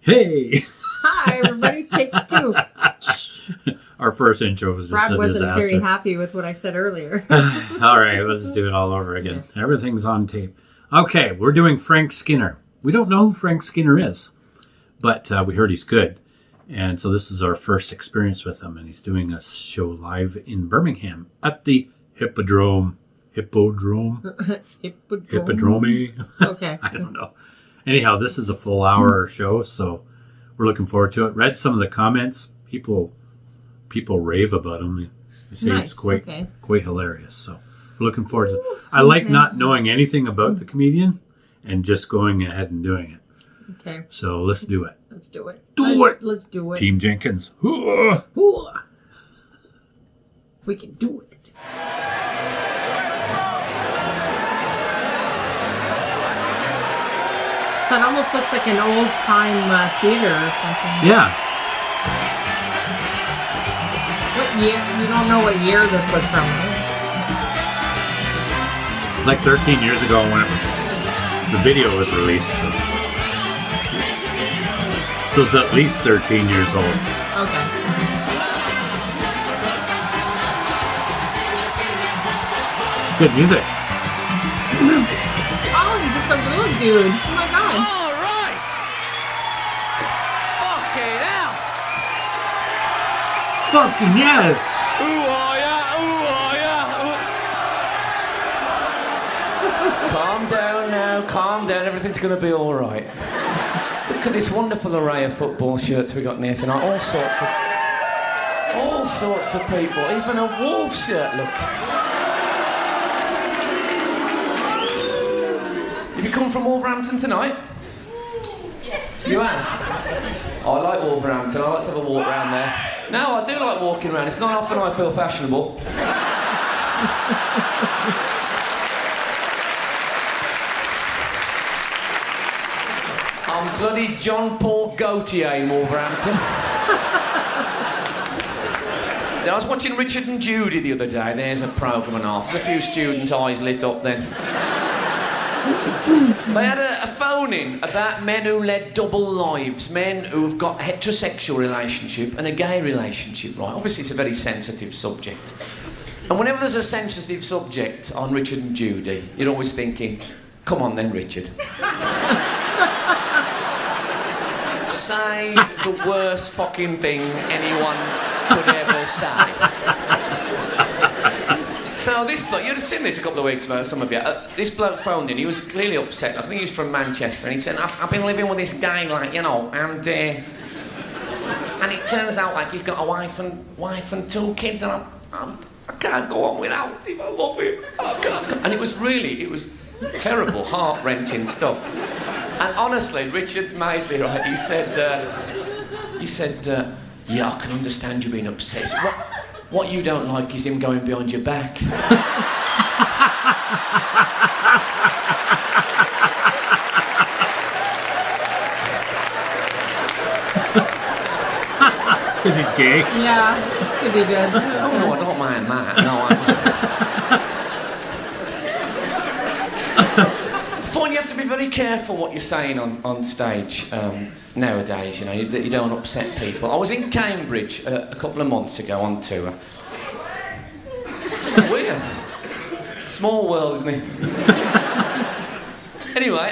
Hey! Hi, everybody. Take two. Our first intro was just Brad a wasn't disaster. very happy with what I said earlier. All right, let's just do it all over again. Yeah. Everything's on tape. Okay, we're doing Frank Skinner. We don't know who Frank Skinner is, but we heard he's good. And so this is our first experience with him, and he's doing a show Live in Birmingham at the Hippodrome. Hippodrome? Hippodrome? Okay. I don't know. Anyhow, this is a full hour show, so we're looking forward to it. Read some of the comments. People rave about him. They say Nice. It's quite hilarious. So we're looking forward to it. I like not knowing anything about the comedian and just going ahead and doing it. Okay. So let's do it. Let's do it. Let's do it. Team Jenkins. We can do it. That almost looks like an old-time theater or something. Yeah. What year? You don't know what year this was from, right? It was like 13 years ago when the video was released. So it's at least 13 years old. Okay. Good music. Oh, he's just a little dude. Oh my god. All right. Fucking hell. Fucking yeah. Ooh, oh yeah, ooh, oh yeah. Calm down now, calm down. Everything's going to be all right. Look at this wonderful array of football shirts we got here tonight. All sorts of people. Even a Wolves shirt, look. Have you come from Wolverhampton tonight? Yes. You have? I like Wolverhampton. I like to have a walk around there. No, I do like walking around. It's not often I feel fashionable. I'm bloody John Paul Gaultier in Wolverhampton. I was watching Richard and Judy the other day. There's a programme and a half. There's a few students' eyes lit up then. They had a phone-in about men who led double lives, men who've got a heterosexual relationship and a gay relationship, right? Obviously, it's a very sensitive subject. And whenever there's a sensitive subject on Richard and Judy, you're always thinking, come on then, Richard. Say the worst fucking thing anyone could ever say. So this bloke, you'd have seen this a couple of weeks ago, some of you. This bloke phoned in, he was clearly upset. I think he was from Manchester, and he said, I've been living with this guy, like, you know, and it turns out like he's got a wife and two kids, and I can't go on without him. I love him. I can't. And it was terrible, heart-wrenching stuff. And honestly, Richard Madeley, right, he said, yeah, I can understand you being upset. What you don't like is him going behind your back. Because he's gay. Yeah, this could be good. Oh no, I don't mind that. I find you have to be very careful what you're saying on stage nowadays, you know, that you don't upset people. I was in Cambridge a couple of months ago on tour. Weird. Small world, isn't it? Anyway,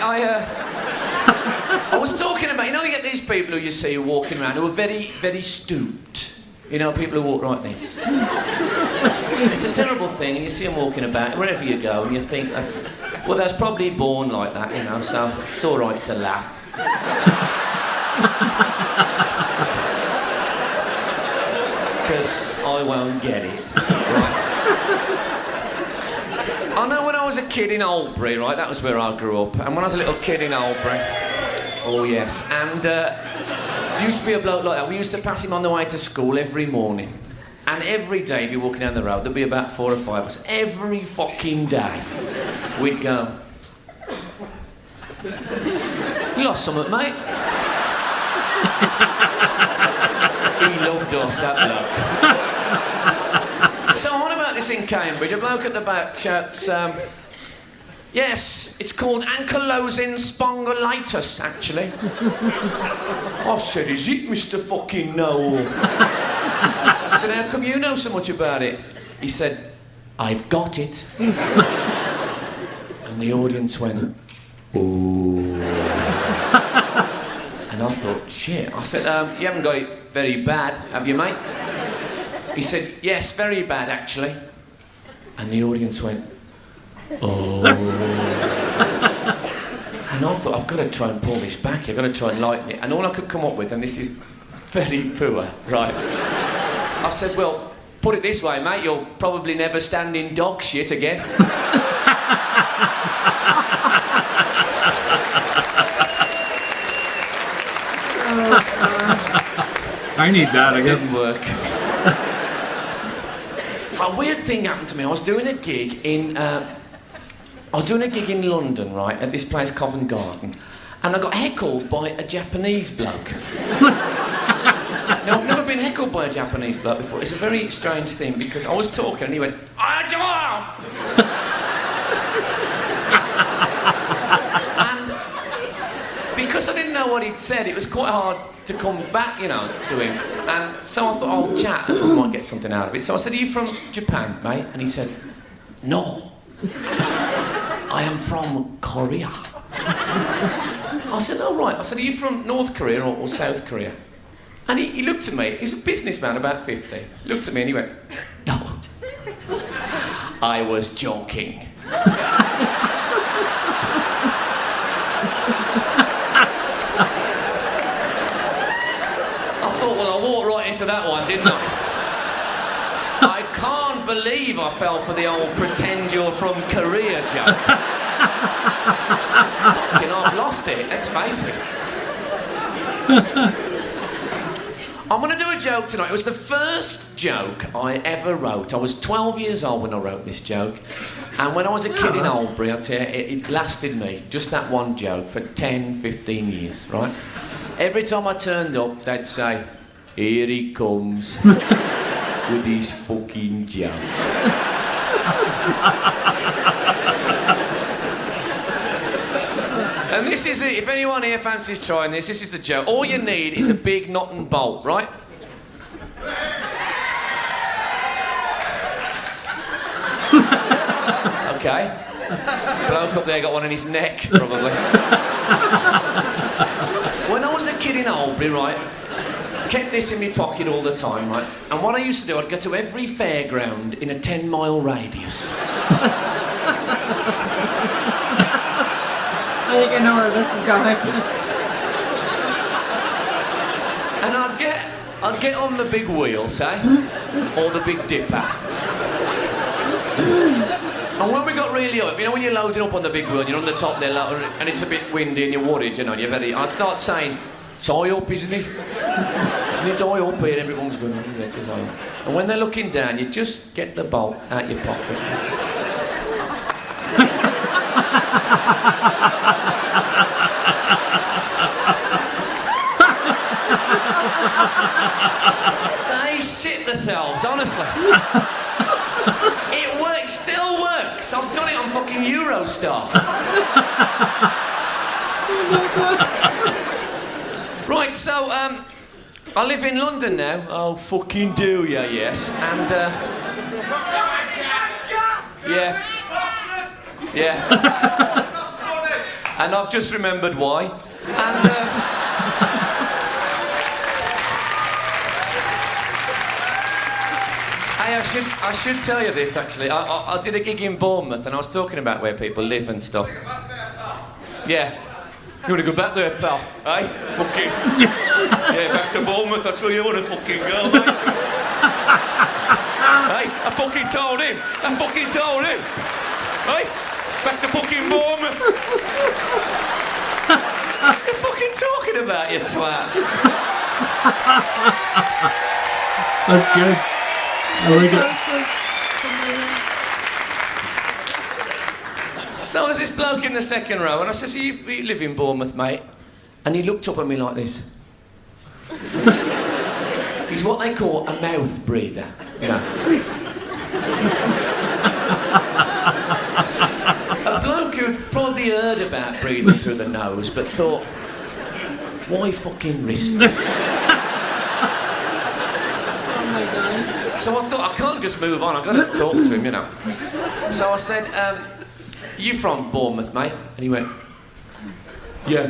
I was talking about, you know, you get these people who you see walking around who are very, very stooped. You know, people who walk like this. It's a terrible thing, and you see them walking about wherever you go, and you think that's probably born like that, you know, so it's all right to laugh. Because I won't get it, right? I know when I was a kid in Oldbury, right, that was where I grew up, and when I was a little kid in Oldbury, oh yes, and there used to be a bloke like that. We used to pass him on the way to school every morning, and every day if you're walking down the road, there'd be about 4 or 5 of us. Every fucking day, we'd go, you lost something, mate? He loved us, that bloke. So on about this in Cambridge, a bloke at the back shouts, Yes, it's called ankylosing spondylitis, actually. I said, is it, Mr. fucking Noel? I said, how come you know so much about it? He said, I've got it. And the audience went, ooh. And I thought, shit. I said, you haven't got it very bad, have you, mate? He said, yes, very bad, actually. And the audience went, oh. And I thought, I've got to try and pull this back. I've got to try and lighten it. And all I could come up with, and this is very poor, right? I said, well, put it this way, mate, you'll probably never stand in dog shit again. I need that, I guess. Didn't work. A weird thing happened to me. I was doing a gig in London, right, at this place, Covent Garden, and I got heckled by a Japanese bloke. Now, I've never been heckled by a Japanese bloke before. It's a very strange thing because I was talking and he went, and because I didn't know what he'd said, it was quite hard to come back, you know, to him. And so I thought, I'll chat and I might get something out of it. So I said, are you from Japan, mate? And he said, no. I am from Korea. I said, oh, right. I said, are you from North Korea or South Korea? And he looked at me. He's a businessman, about 50. He looked at me and he went, no. I was joking. I thought, well, I walked right into that one, didn't I? I can't believe I fell for the old pretend you're from Korea joke. Fucking, I've lost it, let's face it. I'm going to do a joke tonight. It was the first joke I ever wrote. I was 12 years old when I wrote this joke. And when I was a kid in Albury, I'll tell you, it lasted me, just that one joke, for 10, 15 years, right? Every time I turned up, they'd say, here he comes with his fucking joke. And this is it. If anyone here fancies trying this is the joke. All you need is a big nut and bolt, right? Okay. Bloke up there got one in his neck, probably. When I was a kid in Albury, right, I kept this in my pocket all the time, right? And what I used to do, I'd go to every fairground in a 10-mile radius. I think I know where this is going. And I'd get on the big wheel, say, or the big dipper. And when we got really up, you know when you're loading up on the big wheel, you're on the top there, and it's a bit windy and you're worried, you know, and I'd start saying, it's high up, isn't it? Isn't it high up here? Everyone's going, yeah, it is high up. And when they're looking down, you just get the bolt out your pocket. They shit themselves, honestly. It works, still works. I've done it on fucking Eurostar. Right, so, I live in London now. Oh, fucking do ya, yes. And, yeah. Yeah. And I've just remembered why. And, hey, I should tell you this, actually. I did a gig in Bournemouth, and I was talking about where people live and stuff. Yeah. You want to go back there, pal? Hey? Fucking... Yeah, back to Bournemouth. That's where you want to fucking go, mate. Hey, I fucking told him. Hey? Back to fucking Bournemouth. What are you fucking talking about, you twat? That's good. I like it. So there's this bloke in the second row, and I said, so you live in Bournemouth, mate? And he looked up at me like this. He's what they call a mouth breather, you know. A bloke who heard about breathing through the nose, but thought, why fucking risk it? Oh my God. So I thought, I can't just move on, I've got to talk to him, you know. So I said, you from Bournemouth, mate? And he went, yeah.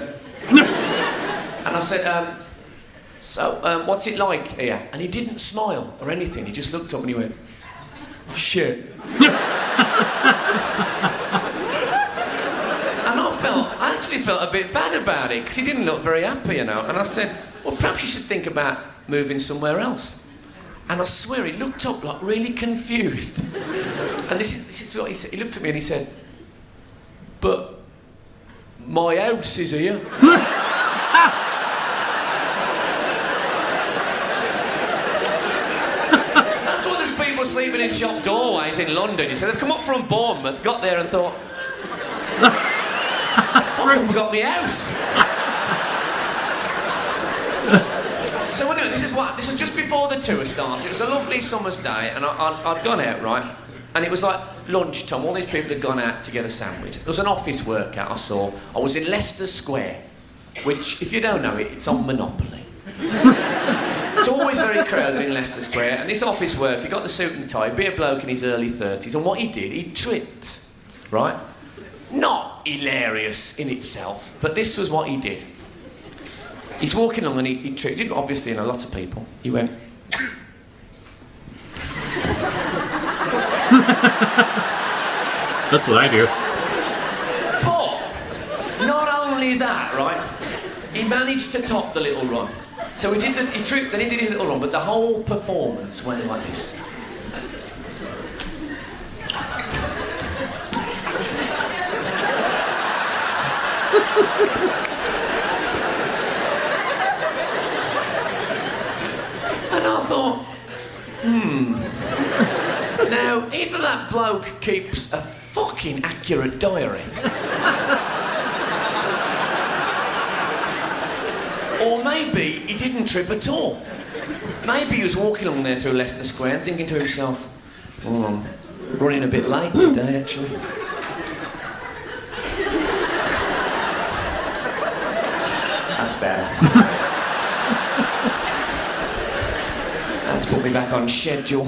And I said, so, what's it like here? And he didn't smile or anything, he just looked up and he went, shit. And I actually felt a bit bad about it, because he didn't look very happy, you know. And I said, well, perhaps you should think about moving somewhere else. And I swear he looked up like really confused. And this is what he said. He looked at me and he said, but my house is here. That's what there's people sleeping in shop doorways in London. He said, they've come up from Bournemouth, got there and thought, I forgot my house. So anyway, this was just before the tour started. It was a lovely summer's day, and I'd gone out, right? And it was like lunchtime. All these people had gone out to get a sandwich. There was an office workout I saw. I was in Leicester Square, which, if you don't know it, it's on Monopoly. It's always very crowded in Leicester Square. And this office worker, he got the suit and tie, be a bloke in his early 30s, and what he did, he tripped, right? Not hilarious in itself, but this was what he did. He's walking along and he tripped. He did obviously in a lot of people. He went. That's what I do. But not only that, right? He managed to top the little run. So he tripped, then he did his little run, but the whole performance went like this. And I thought, now, either that bloke keeps a fucking accurate diary, or maybe he didn't trip at all. Maybe he was walking along there through Leicester Square and thinking to himself, oh, I'm running a bit late today, actually. That's bad. That's put me back on schedule.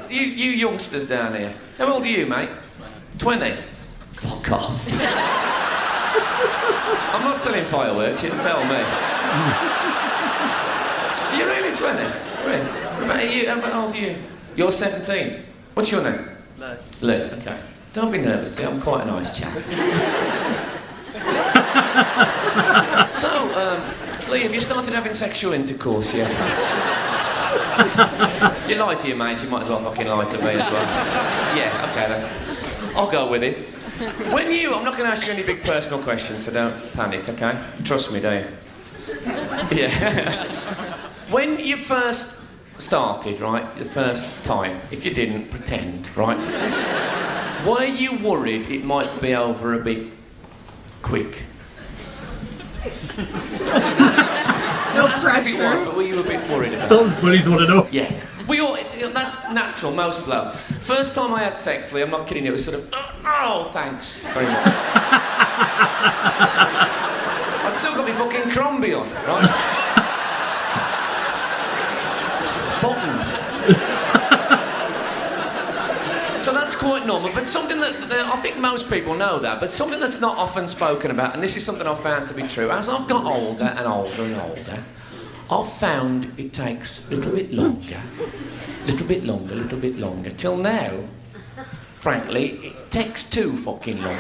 You youngsters down here, how old are you, mate? 20? Fuck off. I'm not selling fireworks, you can tell me. Are you really 20? Really? How old are you? You're 17. What's your name? Lee, okay. Don't be nervous, I'm quite a nice chap. So, Lee, have you started having sexual intercourse yet? You lie to your mates, you might as well fucking lie to me as well. Yeah, okay then. I'll go with it. I'm not going to ask you any big personal questions, so don't panic, okay? Trust me, don't you? Yeah. When you first started, right, the first time, if you didn't, pretend, right? Were you worried it might be over a bit quick? No That's if it pressure. was, but were you a bit worried about That's all his buddies want to know. Yeah. That's natural, most blokes. First time I had sex, Lee, I'm not kidding you, it was sort of, oh, thanks very much. I'd still got my fucking Crombie on, right? Bottomed. So that's quite normal, but something that I think most people know that, but something that's not often spoken about, and this is something I've found to be true, as I've got older and older and older, I've found it takes a little bit longer, till now, frankly, it takes too fucking long.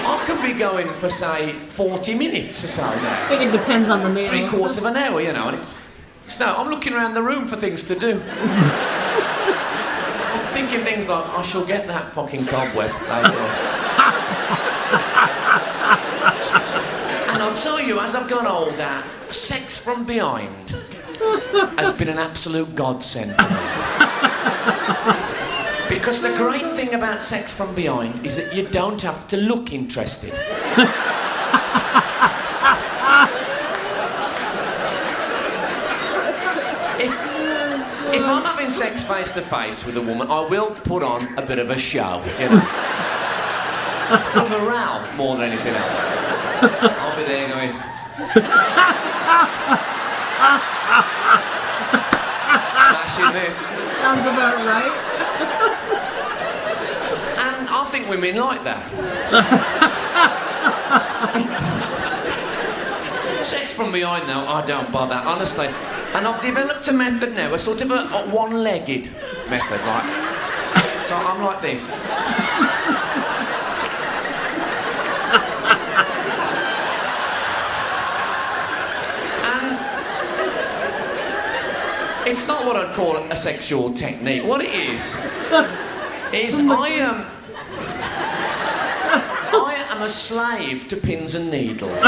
I could be going for, say, 40 minutes or so now. I think it depends on the meal. 3/4 of an hour, you know, and no, I'm looking around the room for things to do. I'm thinking things like, I shall get that fucking cobweb later on. And I'll tell you, as I've gone older, sex from behind has been an absolute godsend to me. Because the great thing about sex from behind is that you don't have to look interested. If I'm having sex sex face to face with a woman, I will put on a bit of a show, you know. For morale more than anything else. I'll be there going. Smashing this. Sounds about right. And I think women like that. Sex from behind, though, I don't bother, honestly. And I've developed a method now, a sort of a one-legged method, right? So I'm like this. And it's not what I'd call a sexual technique. What it is I am a slave to pins and needles.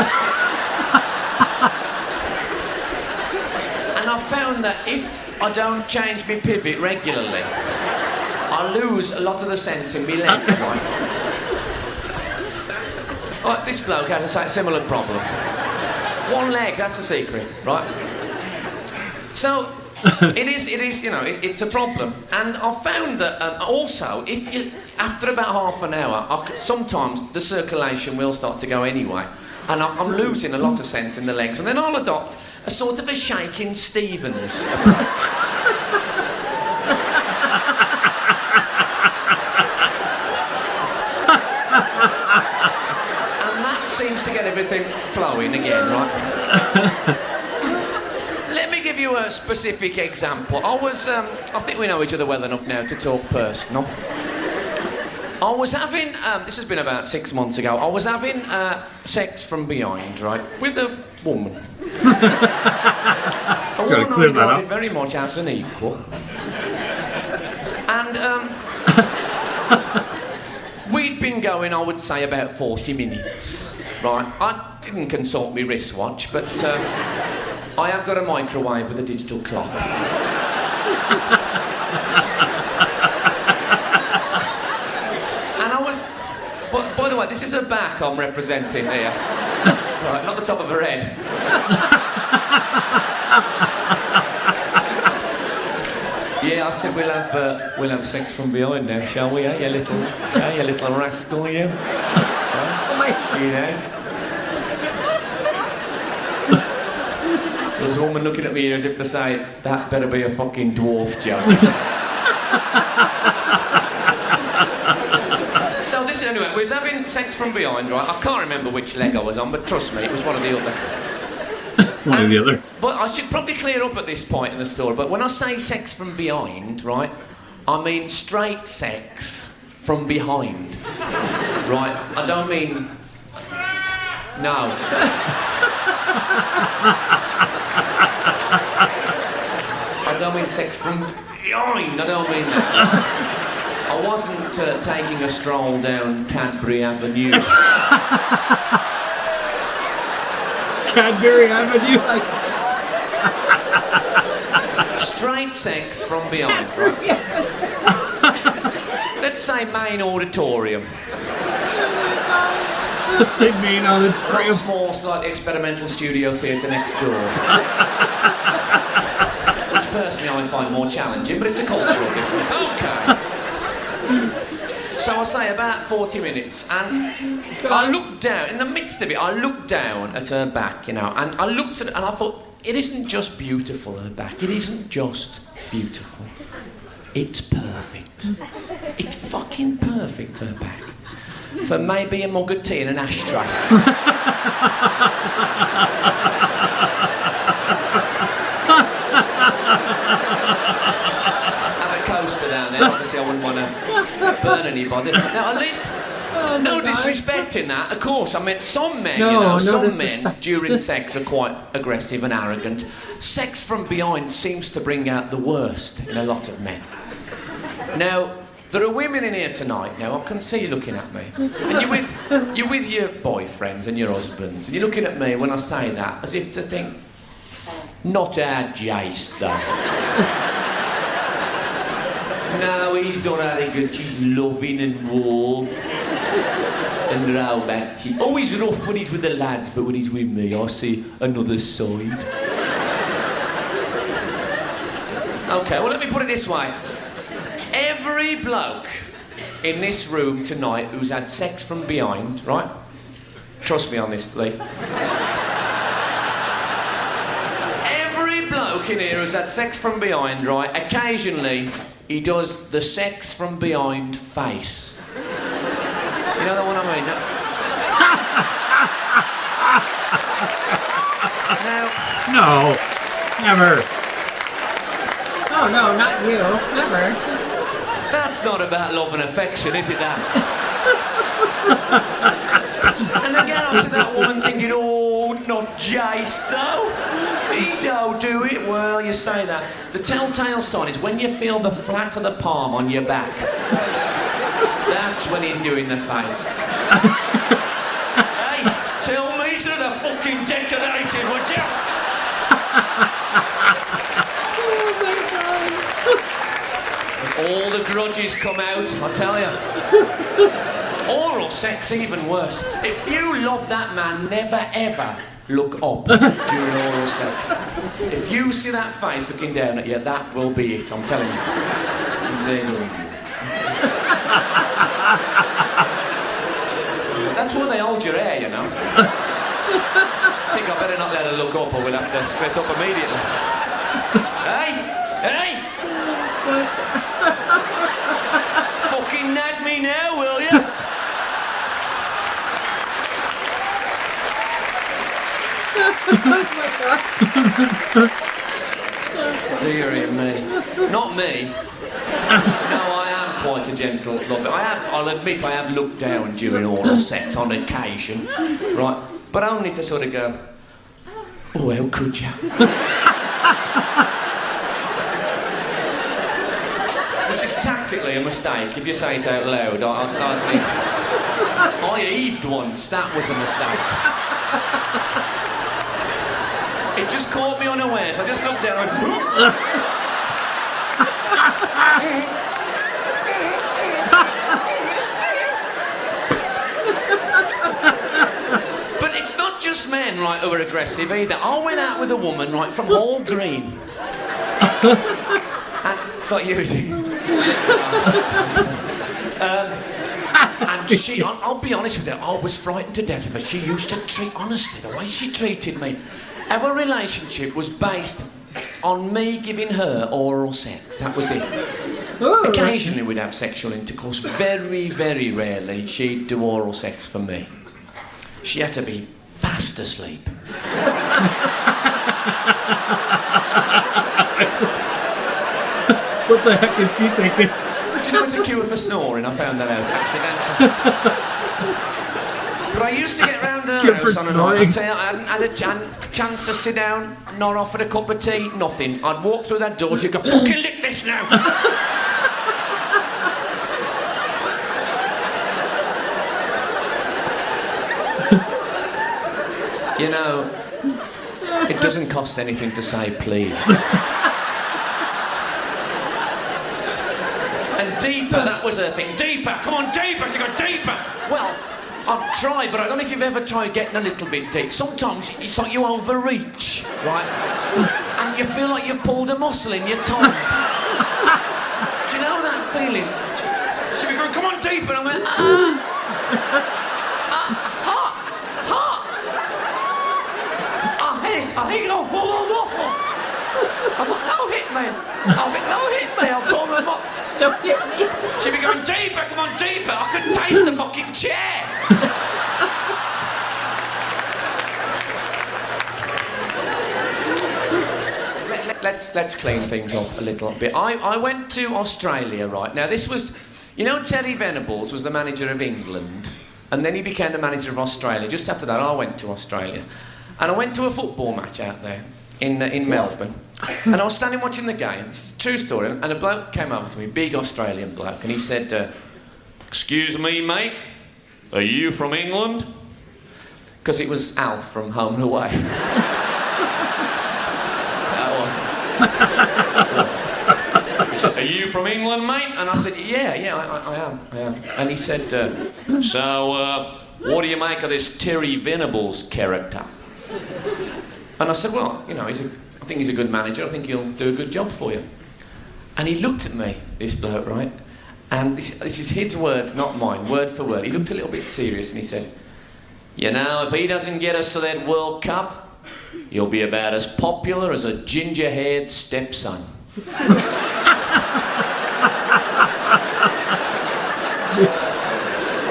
And I've found that if I don't change my pivot regularly, I lose a lot of the sense in my legs, right? Right, this bloke has a similar problem. One leg, that's the secret, right? So, it is, you know, it's a problem. And I've found that also, if you, after about half an hour, sometimes the circulation will start to go anyway. And I'm losing a lot of sense in the legs. And then I'll adopt a sort of a Shaking Stevens approach. And that seems to get everything flowing again, right? Let me give you a specific example. I think we know each other well enough now to talk personal. I was having, this has been about 6 months ago, I was having sex from behind, right, with a woman. A woman I regarded very much as an equal. And we'd been going, I would say, about 40 minutes, right? I didn't consult my wristwatch, but I have got a microwave with a digital clock. By the way, this is her back I'm representing here. Right, not the top of her head. Yeah, I said we'll have sex from behind now, shall we? You little rascal, you. Right? You know. There's a woman looking at me here as if to say, that better be a fucking dwarf joke. Anyway, we was having sex from behind, right? I can't remember which leg I was on, but trust me, it was one or the other. One or the other. But I should probably clear up at this point in the story, but when I say sex from behind, right, I mean straight sex from behind. Right? I don't mean... No. I don't mean sex from behind, I don't mean that. I wasn't taking a stroll down Cadbury Avenue. Cadbury Avenue? Straight sex from behind, right? Let's say main auditorium. Let's say main auditorium. Not small, slightly experimental studio theatre next door. Which personally I find more challenging, but it's a cultural difference. Okay. So I say about 40 minutes, and I looked down, in the midst of it, I looked down at her back, you know, and I looked at it and I thought, it isn't just beautiful, her back, it isn't just beautiful, it's perfect. It's fucking perfect, her back. For maybe a mug of tea and an ashtray. Coaster down there, obviously I wouldn't want to burn anybody. Now at least, no disrespect in that, of course. I mean, some men, some men during sex are quite aggressive and arrogant. Sex from behind seems to bring out the worst in a lot of men. Now, there are women in here tonight now, I can see you looking at me. And you're with your boyfriends and your husbands, and you're looking at me when I say that as if to think, not our Jace though. No, he's not arrogant, he's loving and warm and romantic. Oh, he's rough when he's with the lads, but when he's with me, I see another side. Okay, well, let me put it this way. Every bloke in this room tonight who's had sex from behind, right? Trust me on this, Lee. Every bloke in here who's had sex from behind, right? Occasionally, he does the sex from behind face. You know the one I mean? No, never. Oh no, not you. Never. That's not about love and affection, is it that? And again, I see that woman thinking, oh, not Jace, though. He don't do it. Well, you say that. The telltale sign is when you feel the flat of the palm on your back. That's when he's doing the face. Hey, tell me so they're fucking decorated, would you? All the grudges come out, I tell you. Oral sex, even worse. If you love that man, never ever look up during oral sex. If you see that face looking down at you, that will be it, I'm telling you. He's in. That's why they hold your hair, you know. I think I better not let her look up or we'll have to split up immediately. Hey! Hey! Fucking nag me now, will you? Dearie me. Not me. No, I am quite a gentle lover. I'll admit I have looked down during oral sex on occasion, right? But only to sort of go, oh, how could you? Which is tactically a mistake. If you say it out loud, I think... I heaved once, that was a mistake. It just caught me unawares. I just looked down and went... But it's not just men, right, who are aggressive either. I went out with a woman, right, from Hall Green. And not using. And she, I'll be honest with you, I was frightened to death of her. She used to treat, honestly, the way she treated me. Our relationship was based on me giving her oral sex. That was it. Ooh. Occasionally we'd have sexual intercourse. Very, very rarely she'd do oral sex for me. She had to be fast asleep. What the heck is she thinking? Do you know it's a cure for snoring? I found that out accidentally. But I used to get round her house on a night. I tell you, I hadn't had a chance to sit down, not offered a cup of tea, nothing. I'd walk through that door, she could fucking lick this now. You know, it doesn't cost anything to say please. And deeper, that was her thing. Deeper, come on, deeper. She got deeper. Well, I've tried, but I don't know if you've ever tried getting a little bit deep. Sometimes it's like you overreach, right? And you feel like you've pulled a muscle in your tongue. Do you know that feeling? She'd be going, come on, deeper. And I went, I think I'll pull them off. I'm like, no, hit me. No, hit me. I'll pull them off. Don't hit me. She'd be going, deeper, come on, deeper. I could taste the fucking chair. Let's clean things up a little bit. I went to Australia, right? Now, this was... You know, Terry Venables was the manager of England, and then he became the manager of Australia. Just after that, I went to Australia. And I went to a football match out there in Melbourne. And I was standing watching the game. It's a true story. And a bloke came over to me, big Australian bloke, and he said, excuse me, mate, are you from England? Because it was Alf from Home and Away. He said, are you from England, mate? And I said, yeah, I am. And he said, so, what do you make of this Terry Venables character? And I said, well, you know, I think he's a good manager. I think he'll do a good job for you. And he looked at me, this bloke, right? And this is his words, not mine, word for word. He looked a little bit serious and he said, you know, if he doesn't get us to that World Cup, he'll be about as popular as a ginger-haired stepson.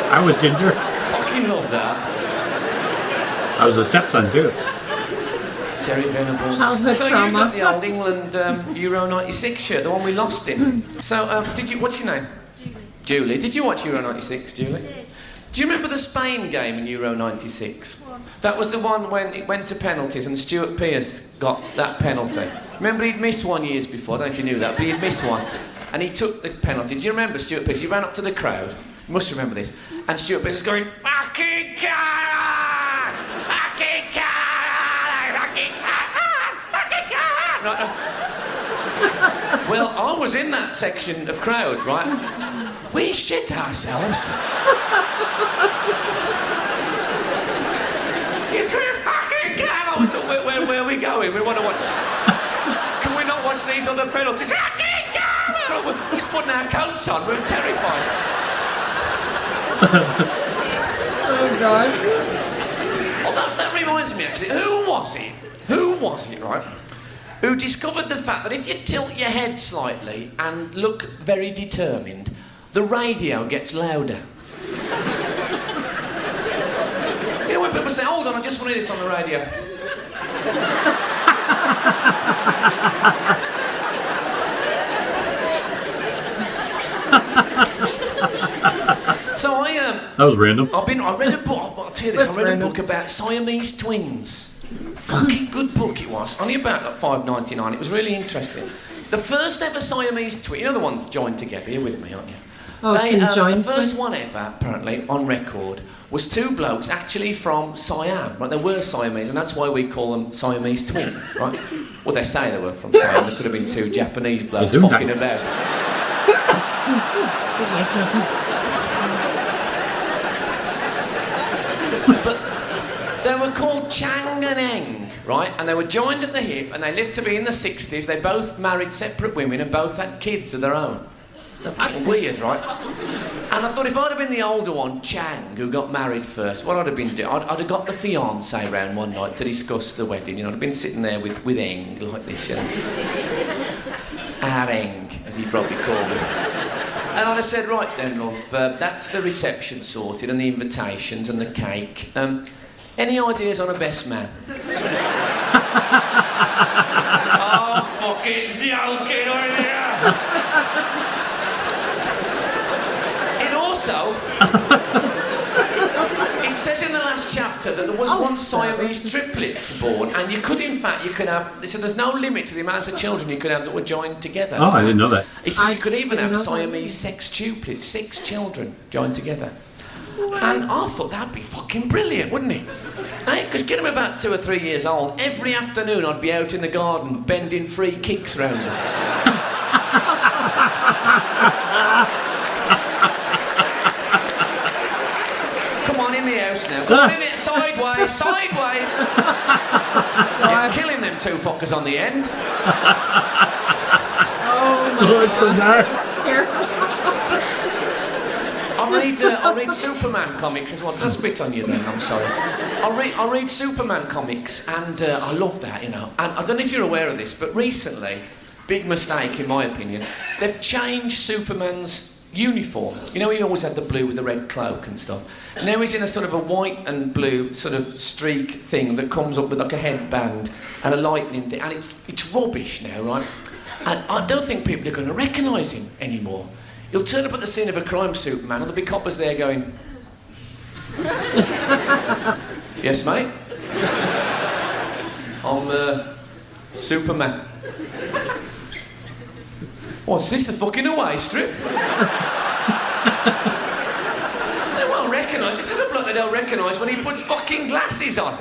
I was ginger. Fucking love that. I was a stepson too. Terry Venables. Childhood so trauma. you got the old England Euro 96 shirt, the one we lost in. So, did you, what's your name? Julie. Did you watch Euro 96, Julie? I did. Do you remember the Spain game in Euro 96? What? That was the one when it went to penalties and Stuart Pearce got that penalty. Remember he'd missed one years before, I don't know if you knew that, but he'd missed one. And he took the penalty. Do you remember Stuart Pearce? He ran up to the crowd. You must remember this. And Stuart Pearce was going, fucking God! Fucking God! Fucking God! Fucking God! Right, well, I was in that section of crowd, right? We shit ourselves. He's going, fucking God! I was like, where are we going? We want to watch... Can we not watch these other penalties? Fucking God! He's putting our coats on. We were terrified. Oh, God. Oh, that reminds me, actually. Who was it, right? Who discovered the fact that if you tilt your head slightly and look very determined, the radio gets louder. You know when people say, hold on, I just want to hear this on the radio. So That was random. I read a book. I'll tell you this. I read a book about Siamese twins. Fucking good book it was. Only about like $5.99. It was really interesting. The first ever Siamese twin. You know the ones joined together. You're with me, aren't you? Oh, The first one ever, apparently, on record, was two blokes actually from Siam. Right? They were Siamese, and that's why we call them Siamese twins, right? Well, they say they were from Siam. There could have been two Japanese blokes fucking about. Excuse me. But they were called Chang and Eng, right? And they were joined at the hip, and they lived to be in the 60s. They both married separate women and both had kids of their own. That's weird, right? And I thought if I'd have been the older one, Chang, who got married first, what I'd have been doing, I'd have got the fiancé round one night to discuss the wedding. You know, I'd have been sitting there with Eng like this, you know. Our Eng, as he probably called him. And I'd have said, right then, love, that's the reception sorted and the invitations and the cake. Any ideas on a best man? Oh, fucking joking, aren't you? It also... It says in the last chapter that there was once Siamese triplets born, and you could have... So there's no limit to the amount of children you could have that were joined together. Oh, I didn't know that. It says you could even have Siamese sextuplets, 6 children joined together. And I thought that'd be fucking brilliant, wouldn't it? Because get them about 2 or 3 years old, every afternoon I'd be out in the garden bending free kicks round them. Come on, in the house now. Come on, in it. Sideways, sideways. You're killing them 2 fuckers on the end. Oh, my Oh, it's so dark. It's terrible. I'll read Superman comics as well. Did I spit on you then? I'm sorry. I'll read Superman comics, and I love that, you know. And I don't know if you're aware of this, but recently, big mistake in my opinion, they've changed Superman's uniform. You know, he always had the blue with the red cloak and stuff. Now he's in a sort of a white and blue sort of streak thing that comes up with like a headband and a lightning thing, and it's rubbish now, right? And I don't think people are going to recognise him anymore. He'll turn up at the scene of a crime, Superman, and there'll be coppers there going... Yes, mate? I'm, Superman. What's this, a fucking away strip? They won't recognise... This is a bloke they don't recognise when he puts fucking glasses on.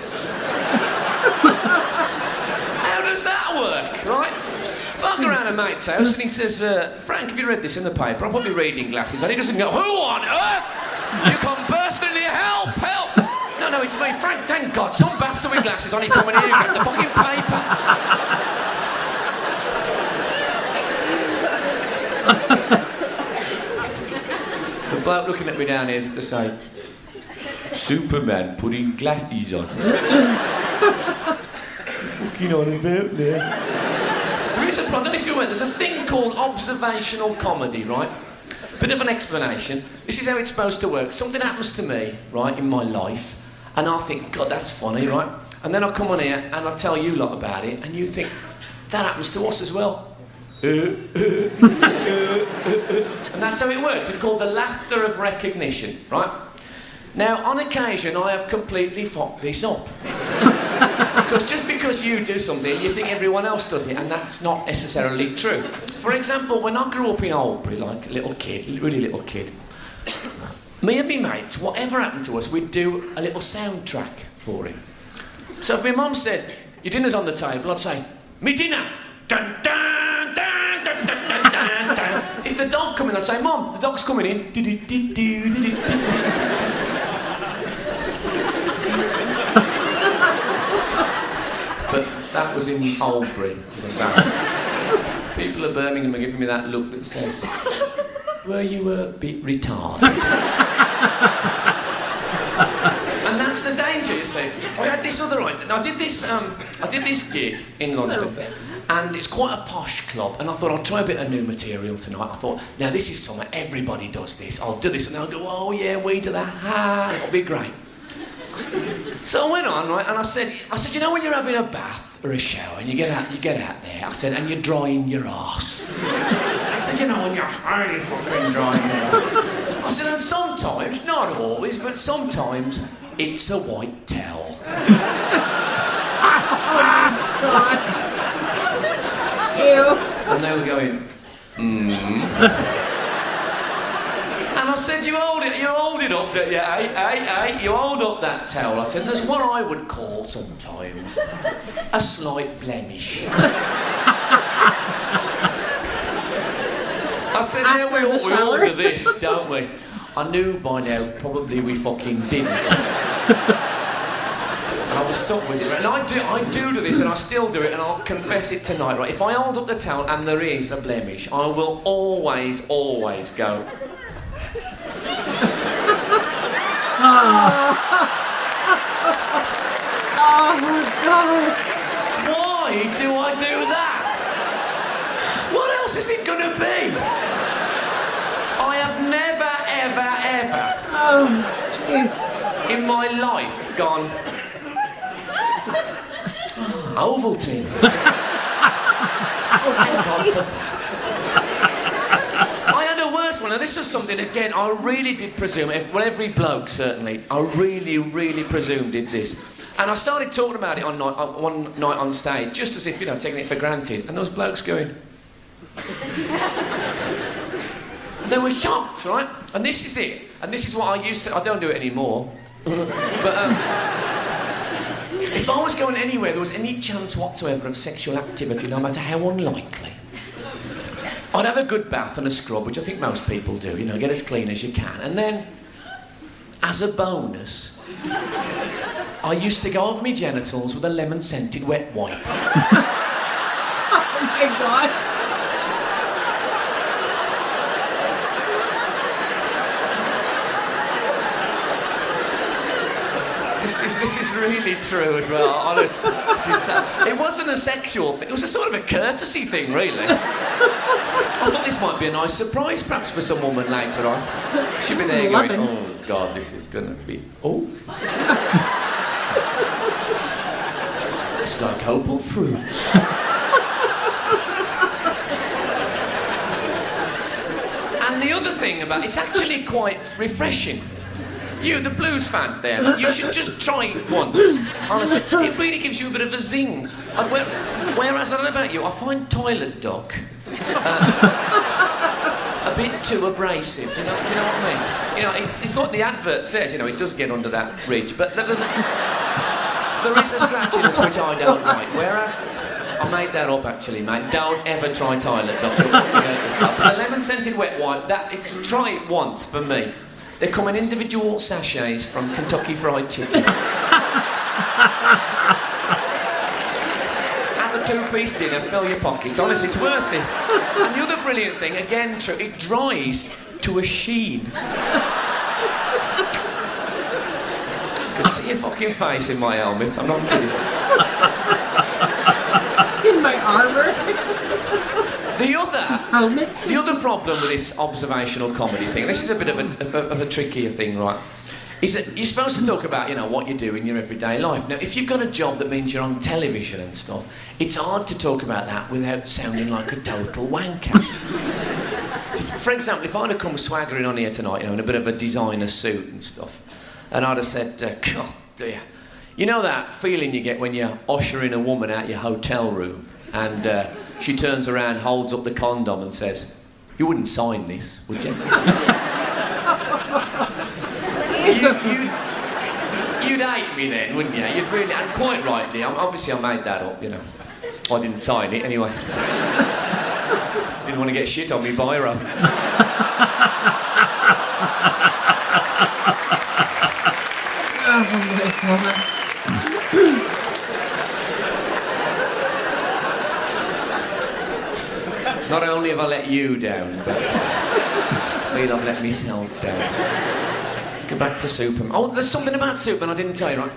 How does that work, right? Fuck around a mate's house and he says, Frank, have you read this in the paper? I'll put my reading glasses on. He doesn't go, who on earth? You come bursting in here, help, help! No, it's me, Frank, thank God, some bastard with glasses on, he come in here, grab the fucking paper. bloke looking at me down here to say, Superman putting glasses on. Fucking on about there. There is a, I don't know if you're aware, there's a thing called observational comedy, right? Bit of an explanation. This is how it's supposed to work. Something happens to me, right, in my life, and I think, God, that's funny, right? And then I come on here and I tell you lot about it, and you think, that happens to us as well. And that's how it works. It's called the laughter of recognition, right? Now, on occasion, I have completely fucked this up. Because just because you do something, you think everyone else does it, and that's not necessarily true. For example, when I grew up in Albury, like a little kid, really little kid, me and my mates, whatever happened to us, we'd do a little soundtrack for him. So if my mum said, your dinner's on the table, I'd say, me dinner! Dun, dun, dun, dun, dun, dun, dun, dun. If the dog come in, I'd say, Mum, the dog's coming in. But that was in Albury, as I found. People of Birmingham are giving me that look that says, were you a bit retarded? And that's the danger, you see. I had this other idea. I did this gig in London, and it's quite a posh club, and I thought I'll try a bit of new material tonight. I thought, now this is something, everybody does this. I'll do this, and they'll go, oh yeah, we do that, it'll be great. So I went on, right, and I said, you know when you're having a bath or a shower, and you get out there, I said, and you're drying your arse. I said, you know when you're really fucking drying your arse. I said, and sometimes, not always, but sometimes, it's a white towel. Oh, God. Ew. And they were going, And I said, you hold it up, don't you? Hey, you hold up that towel. I said, there's what I would call sometimes a slight blemish. I said, yeah, we all do this, don't we? I knew by now probably we fucking didn't. And I was stuck with it. And I do this, and I still do it, and I'll confess it tonight, right? If I hold up the towel and there is a blemish, I will always go. Oh, God. Why do I do that? What else is it gonna be? I have never, ever Oh, jeez. in my life gone Ovaltine. Thank God for that. I had a worse one, and this was something, again, I really did presume, well, every bloke certainly, I really presumed did this. And I started talking about it one night on stage, just as if, you know, taking it for granted, and those blokes going... They were shocked, right? And this is it. And this is what I used to... I don't do it anymore. But, if I was going anywhere, there was any chance whatsoever of sexual activity, no matter how unlikely, I'd have a good bath and a scrub, which I think most people do, you know, get as clean as you can. And then, as a bonus, I used to go over my genitals with a lemon-scented wet wipe. Oh, my God. This is really true as well, honestly. It wasn't a sexual thing, it was a sort of a courtesy thing, really. I thought this might be a nice surprise, perhaps, for some woman later on. She'd be there going, oh, God, this is gonna be... Oh. It's like opal fruits. And the other thing about it's actually quite refreshing. You, the blues fan there, you should just try it once. Honestly, it really gives you a bit of a zing. Whereas, I don't know about you, I find toilet duck a bit too abrasive. Do you know what I mean? You know, it's like the advert says, you know, it does get under that ridge, but there is a scratchiness which I don't like. Whereas, I made that up actually, mate. Don't ever try toilet duck. The lemon-scented wet wipe, try it once for me. They come in individual sachets from Kentucky Fried Chicken. Have a two-piece dinner, fill your pockets. Honestly, it's worth it. And the other brilliant thing, again, it dries to a sheen. I can see your fucking face in my helmet, I'm not kidding. In my armor. The other Helmet. The other problem with this observational comedy thing, this is a bit of a trickier thing, right, is that you're supposed to talk about, you know, what you do in your everyday life. Now, if you've got a job that means you're on television and stuff, it's hard to talk about that without sounding like a total wanker. For example, if I'd have come swaggering on here tonight, you know, in a bit of a designer suit and stuff, and I'd have said, God, dear, you know that feeling you get when you're ushering a woman out your hotel room and she turns around, holds up the condom and says, you wouldn't sign this, would you? You'd hate me then, wouldn't you? You'd really, and quite rightly. Obviously I made that up, you know. I didn't sign it anyway. Didn't want to get shit on me biro. Oh my God. Not only have I let you down, but I feel I've let myself down. Let's go back to Superman. Oh, there's something about Superman I didn't tell you, right?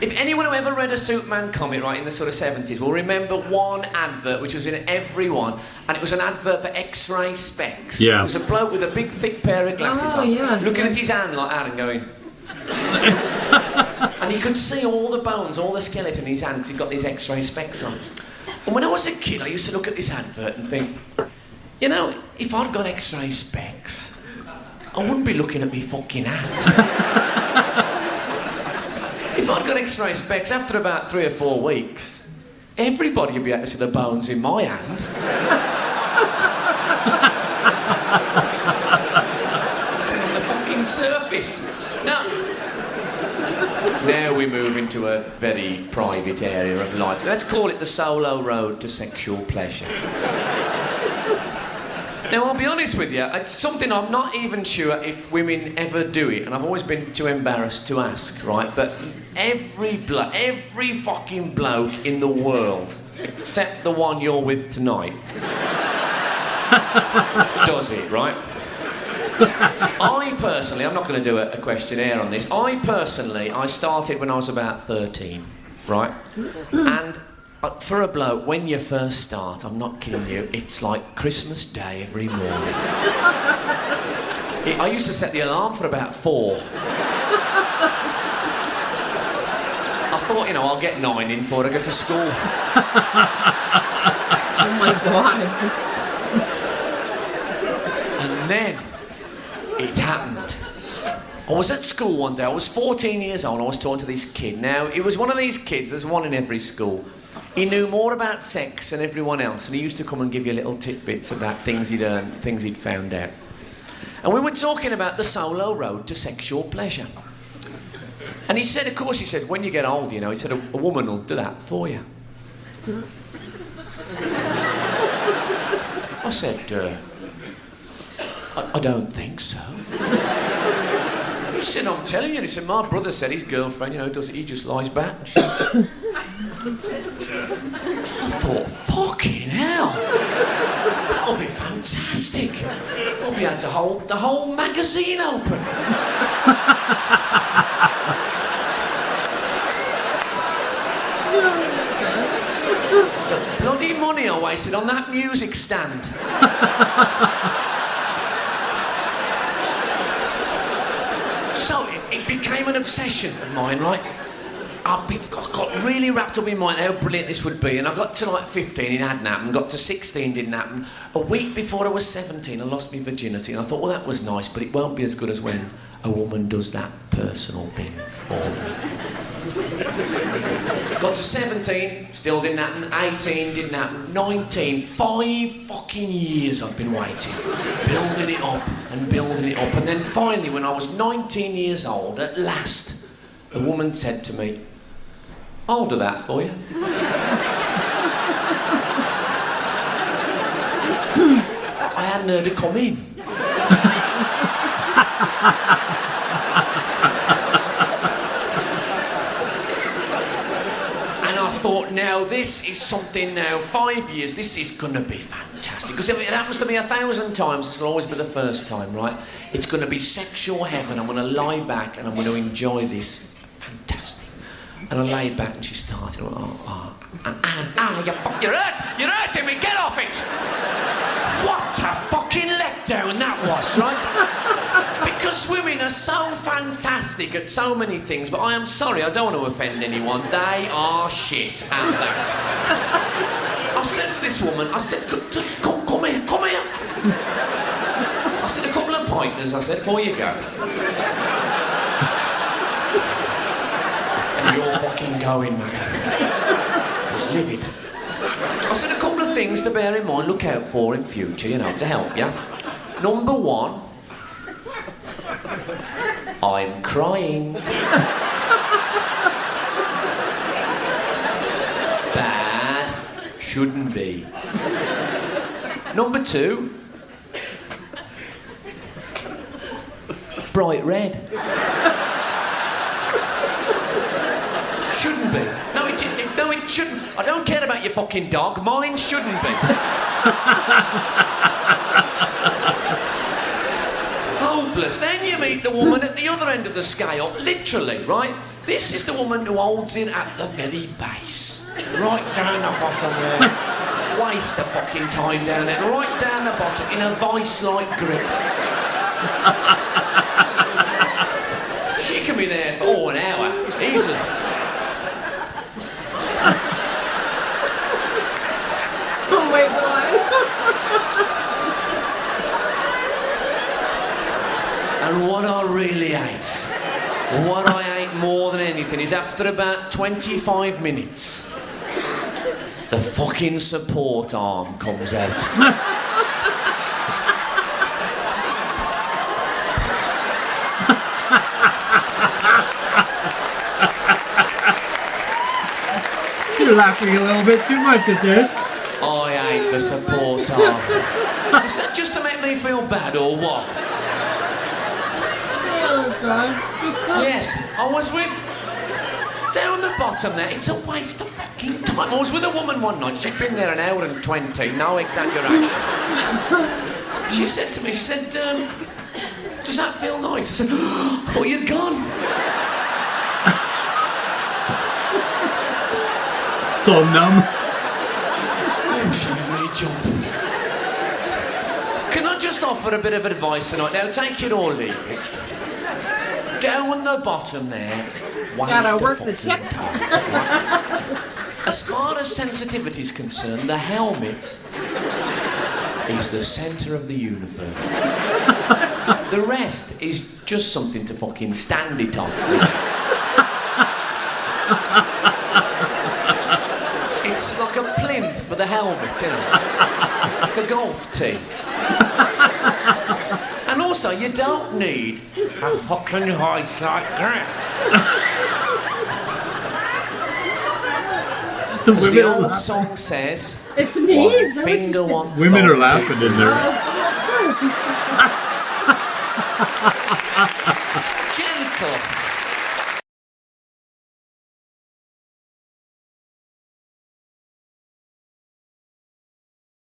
If anyone who ever read a Superman comic, right, in the sort of 70s, will remember one advert which was in every one, and it was an advert for X-ray specs. Yeah. It was a bloke with a big, thick pair of glasses on, looking at his hand like that and going... and he could see all the bones, all the skeleton in his hand because he'd got these X-ray specs on. And when I was a kid, I used to look at this advert and think, you know, if I'd got X-ray specs, I wouldn't be looking at me fucking hand. If I'd got X-ray specs, after about 3 or 4 weeks, everybody would be able to see the bones in my hand. On the fucking surface. Now we move into a very private area of life. Let's call it the solo road to sexual pleasure. Now, I'll be honest with you, it's something I'm not even sure if women ever do it, and I've always been too embarrassed to ask, right? But every fucking bloke in the world, except the one you're with tonight, does it, right? I personally, I'm not going to do a questionnaire on this. I started when I was about 13, right? And for a bloke, when you first start, I'm not kidding you, it's like Christmas Day every morning. I used to set the alarm for about 4. I thought, you know, I'll get 9 in before I go to school. Oh my God. And then it happened. I was at school one day, I was 14 years old, I was talking to this kid. Now, it was one of these kids, there's one in every school. He knew more about sex than everyone else, and he used to come and give you little tidbits about things he'd earned, things he'd found out. And we were talking about the solo road to sexual pleasure. And he said, of course, he said, when you get old, you know, he said, a woman will do that for you. I said, I don't think so. He said, I'm telling you. He said, my brother said his girlfriend, you know, does it, he just lies back. And I thought, fucking hell. That'll be fantastic. I'll be able to hold the whole magazine open. The bloody money I wasted on that music stand. So it became an obsession of mine, right? I got really wrapped up in mind how brilliant this would be, and I got to like 15, it hadn't happened, got to 16, didn't happen. A week before I was 17, I lost my virginity, and I thought, well, that was nice, but it won't be as good as when a woman does that personal thing for me. Got to 17, still didn't happen. 18, didn't happen. 19, 5 fucking years I've been waiting. Building it up and building it up. And then finally, when I was 19 years old, at last, a woman said to me, I'll do that for you. I hadn't heard her come in. And I thought, now this is something now, 5 years, this is going to be fantastic. fantastic. Because if it happens to me 1,000 times, it'll always be the first time, right? It's going to be sexual heaven. I'm going to lie back and I'm going to enjoy this. Fantastic. And I lay back and she started, you're hurting me, get off it! What a fucking letdown that was, right? Because women are so fantastic at so many things, but I am sorry, I don't want to offend anyone. They are shit at that. I said to this woman, I said, come here. I said, a couple of pointers, I said, before you go. And you're fucking going, mate. I was livid. I said a couple of things to bear in mind, look out for in future, you know, to help you. Number one, I'm crying. Bad, shouldn't be. Number two, bright red. Shouldn't be. No, it shouldn't. I don't care about your fucking dog. Mine shouldn't be. Hopeless. Then you meet the woman at the other end of the scale. Literally, right? This is the woman who holds it at the very base. Right down the bottom there. Waste the fucking time down there. Right down the bottom in a vice-like grip. She can be there for an hour. Easily. Oh my God. And what I really hate, what I hate more than anything, is after about 25 minutes, the fucking support arm comes out. You're laughing a little bit too much at this. I hate the support arm. Is that just to make me feel bad or what? Oh God. Yes, I was with... Down the bottom there, it's a waste of fucking time. I was with a woman one night, she'd been there an hour and 20, no exaggeration. She said to me, she said, does that feel nice? I said, I thought you'd gone. It's all numb. Oh, she made me jump. Can I just offer a bit of advice tonight? Now, take it or leave it. Down the bottom there, Gotta work the tip. As far as sensitivity is concerned, the helmet is the centre of the universe. The rest is just something to fucking stand it on. It's like a plinth for the helmet, you know, like a golf tee. And also, you don't need a fucking hoist like that. As the old song says, It's me. one Is that what you finger, said? one Women are thumb. laughing in there. Gentle.